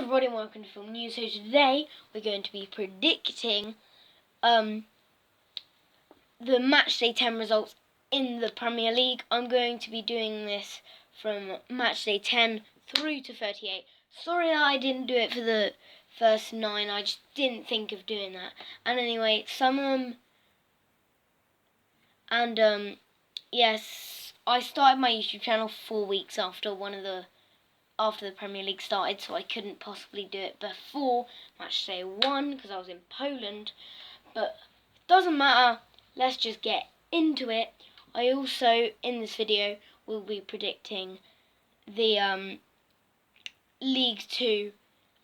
everybody, and welcome to Film News. So today we're going to be predicting the Matchday 10 results in the Premier League. I'm going to be doing this from Matchday 10 through to 38. Sorry that I didn't do it for the first 9, I just didn't think of doing that. And anyway, some of them, and yes, I started my YouTube channel 4 weeks after the Premier League started, so I couldn't possibly do it before Matchday 1 because I was in Poland, but it doesn't matter, let's just get into it. I also, in this video, will be predicting the League 2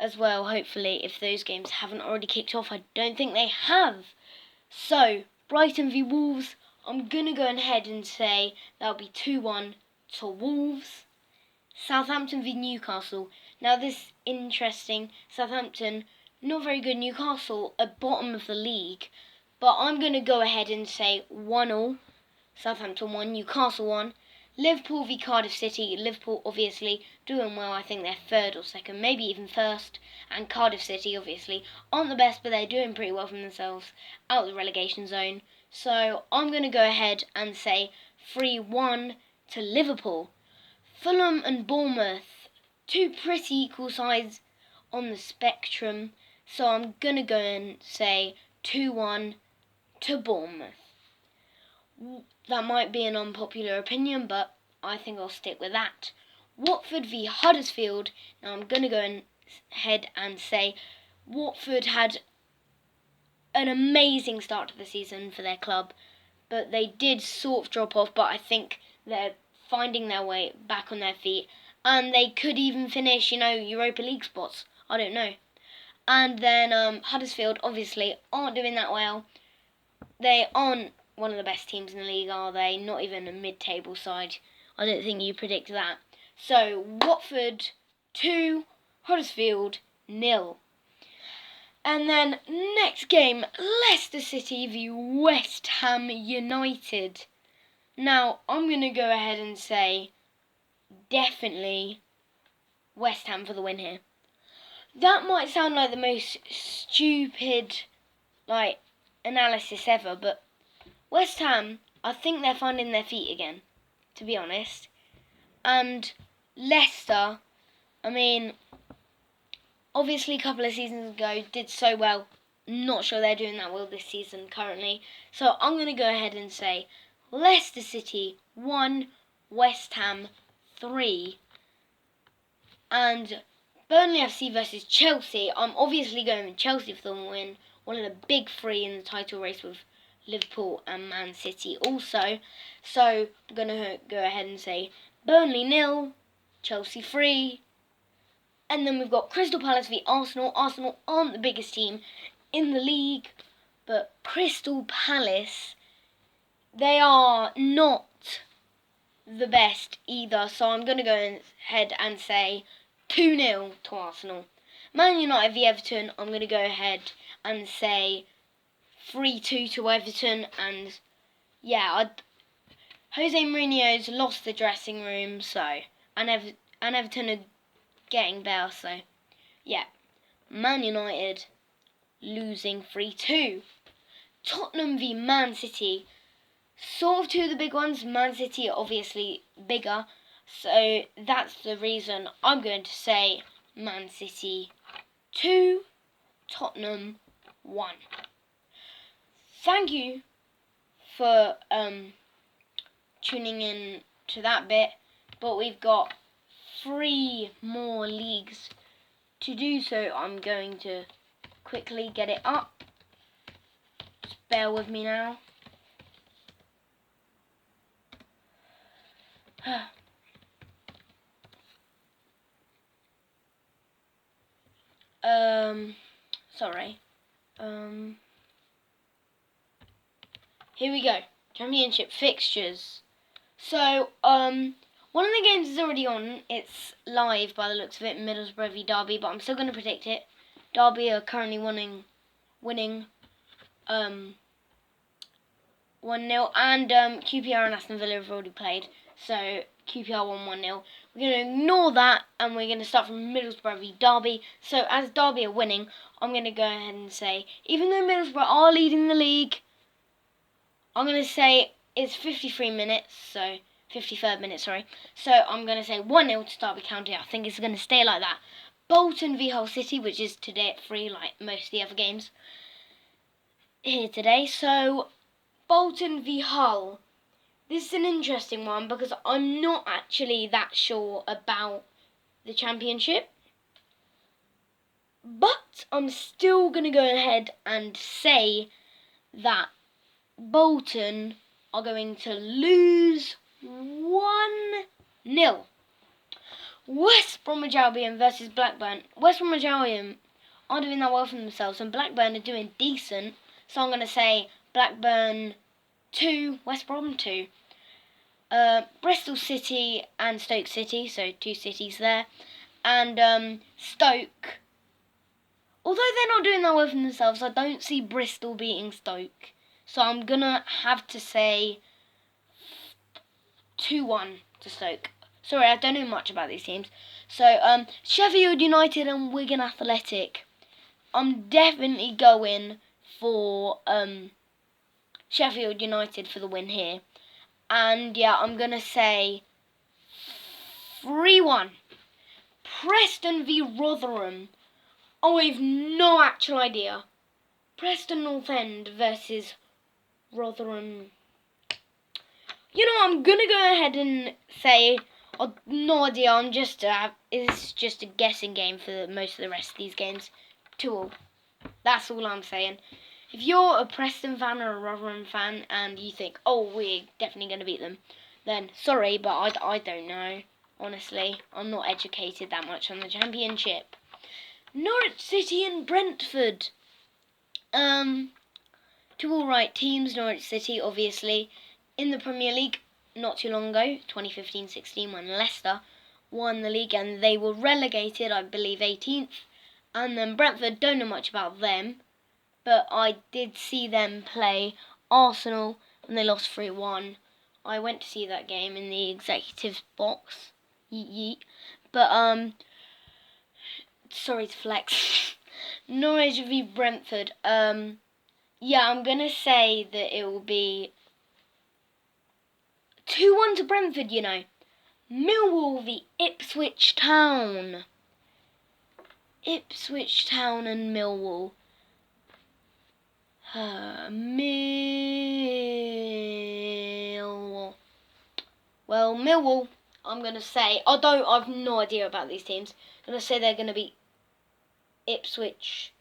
as well, hopefully, if those games haven't already kicked off. I don't think they have. So, Brighton v Wolves, I'm going to go ahead and say that'll be 2-1 to Wolves. Southampton v Newcastle. Now this is interesting. Southampton, not very good. Newcastle at bottom of the league. But I'm going to go ahead and say 1-1. Southampton 1, Newcastle 1. Liverpool v Cardiff City. Liverpool obviously doing well. I think they're third or second, maybe even first. And Cardiff City obviously aren't the best, but they're doing pretty well for themselves out of the relegation zone. So I'm going to go ahead and say 3-1 to Liverpool. Fulham and Bournemouth, two pretty equal sides on the spectrum, so I'm going to go and say 2-1 to Bournemouth. That might be an unpopular opinion, but I think I'll stick with that. Watford v Huddersfield. Now I'm going to go ahead and say Watford had an amazing start to the season for their club, but they did sort of drop off, but I think they're finding their way back on their feet, and they could even finish, Europa League spots. I don't know. And then Huddersfield obviously aren't doing that well. They aren't one of the best teams in the league, are they? Not even a mid-table side. I don't think you predict that. So Watford 2, Huddersfield 0. And then next game, Leicester City v West Ham United. Now, I'm going to go ahead and say definitely West Ham for the win here. That might sound like the most stupid, analysis ever, but West Ham, I think they're finding their feet again, to be honest. And Leicester, obviously a couple of seasons ago did so well. Not sure they're doing that well this season currently. So I'm going to go ahead and say Leicester City 1, West Ham 3. And Burnley FC versus Chelsea. I'm obviously going with Chelsea for the win. One of the big three in the title race with Liverpool and Man City also. So I'm going to go ahead and say Burnley 0, Chelsea 3. And then we've got Crystal Palace v Arsenal. Arsenal aren't the biggest team in the league, but Crystal Palace, they are not the best either. So I'm going to go ahead and say 2-0 to Arsenal. Man United v Everton, I'm going to go ahead and say 3-2 to Everton. And yeah, Jose Mourinho's lost the dressing room, so and Everton are getting better, so yeah. Man United losing 3-2. Tottenham v Man City. Sort of two of the big ones. Man City are obviously bigger, so that's the reason I'm going to say Man City 2, Tottenham 1. Thank you for tuning in to that bit, but we've got 3 more leagues to do, so I'm going to quickly get it up. Just bear with me now. Sorry. Here we go. Championship fixtures. So, one of the games is already on. It's live by the looks of it, Middlesbrough v Derby, but I'm still going to predict it. Derby are currently winning 1-0, and QPR and Aston Villa have already played, so QPR won 1-0. We're going to ignore that, and we're going to start from Middlesbrough v Derby. So as Derby are winning, I'm going to go ahead and say, even though Middlesbrough are leading the league, I'm going to say it's 53 minutes, so 53rd minute, sorry. So I'm going to say 1-0 to Derby County. I think it's going to stay like that. Bolton v Hull City, which is today at 3, like most of the other games here today. So Bolton v Hull. This is an interesting one because I'm not actually that sure about the Championship. But I'm still going to go ahead and say that Bolton are going to lose 1-0. West Bromwich Albion versus Blackburn. West Bromwich Albion aren't doing that well for themselves, and Blackburn are doing decent. So I'm going to say Blackburn 2, West Brom 2. Bristol City and Stoke City, so 2 cities there. And Stoke. Although they're not doing that well for themselves, I don't see Bristol beating Stoke. So I'm going to have to say 2-1 to Stoke. Sorry, I don't know much about these teams. So, Sheffield United and Wigan Athletic. I'm definitely going for Sheffield United for the win here. And yeah, I'm going to say 3-1. Preston v Rotherham. Oh, I have no actual idea. Preston North End versus Rotherham. You know, I'm going to go ahead and say, oh, no idea, it's just a guessing game for most of the rest of these games. 2-2. That's all I'm saying. If you're a Preston fan or a Rotherham fan and you think, oh, we're definitely going to beat them, then sorry, but I don't know. Honestly, I'm not educated that much on the Championship. Norwich City and Brentford. Two alright teams, Norwich City, obviously. In the Premier League, not too long ago, 2015-16, when Leicester won the league and they were relegated, I believe, 18th. And then Brentford, don't know much about them, but I did see them play Arsenal when they lost 3-1. I went to see that game in the executive box. Yeet yeet. But, sorry to flex. Norwich v Brentford. Yeah, I'm going to say that it will be 2-1 to Brentford, you know. Millwall v Ipswich Town. Ipswich Town and Millwall. Millwall. Well, Millwall, I'm going to say, I've no idea about these teams. I'm going to say they're going to beat Ipswich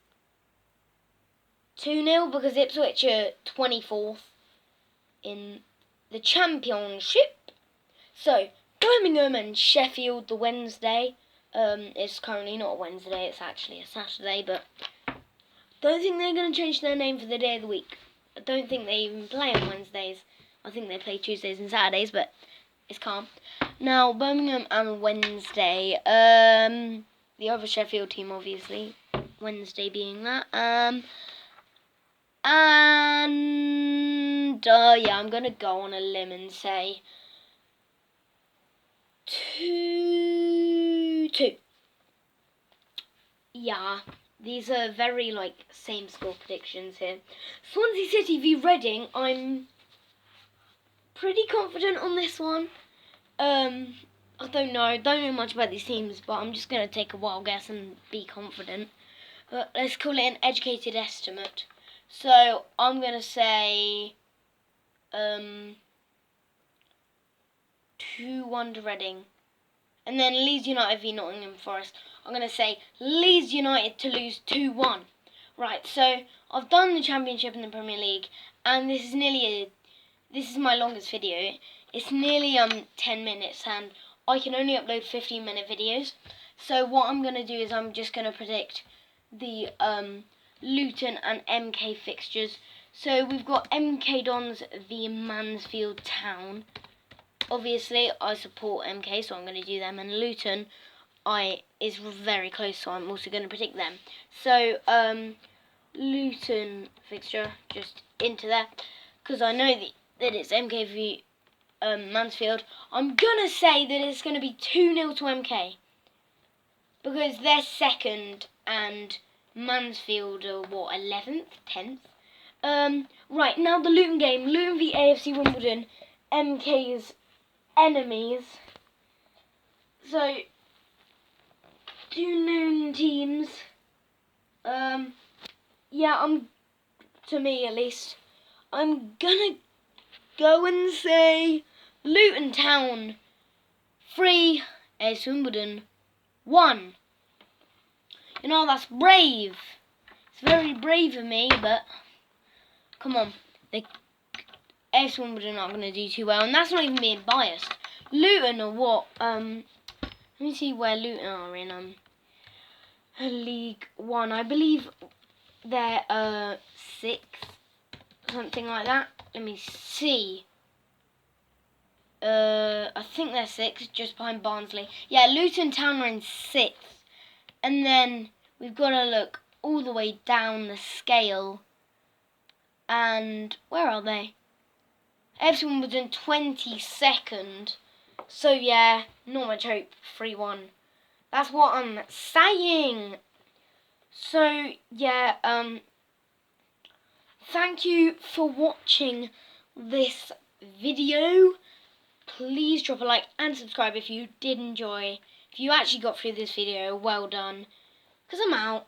2-0 because Ipswich are 24th in the Championship. So, Birmingham and Sheffield the Wednesday. It's currently not a Wednesday, it's actually a Saturday, but don't think they're going to change their name for the day of the week. I don't think they even play on Wednesdays. I think they play Tuesdays and Saturdays, but it's calm. Now, Birmingham and Wednesday. The other Sheffield team, obviously. Wednesday being that. Yeah, I'm going to go on a limb and say 2-2. Yeah, these are very, same score predictions here. Swansea City v Reading, I'm pretty confident on this one. I don't know much about these teams, but I'm just going to take a wild guess and be confident. But let's call it an educated estimate. So, I'm going to say 2-1 to Reading. And then Leeds United v Nottingham Forest. I'm going to say Leeds United to lose 2-1. Right, so I've done the Championship in the Premier League, and this is my longest video. It's nearly 10 minutes, and I can only upload 15-minute videos. So what I'm going to do is I'm just going to predict the Luton and MK fixtures. So we've got MK Dons v Mansfield Town. Obviously, I support MK, so I'm going to do them. And Luton is very close, so I'm also going to predict them. So, Luton fixture, just into there. Because I know that it's MK v Mansfield. I'm gonna say that it's gonna be 2-0 to MK because they're second and Mansfield are what, 11th, 10th. Right now the Luton game. Luton v AFC Wimbledon, MK's enemies. So 2 known teams. Yeah, to me at least, I'm gonna go and say Luton Town 3, AFC Wimbledon 1. You know, that's brave. It's very brave of me, but come on. The AFC Wimbledon aren't going to do too well, and that's not even being biased. Luton are what? Let me see where Luton are in League One. I believe they're 6th, something like that. Let me see. I think they're 6th, just behind Barnsley. Yeah, Luton Town are in 6th. And then we've got to look all the way down the scale. And where are they? Everyone was in 22nd. So yeah, not much hope. 3-1. That's what I'm saying. So yeah, thank you for watching this video. Please drop a like and subscribe if you did enjoy. If you actually got through this video, well done. Because I'm out.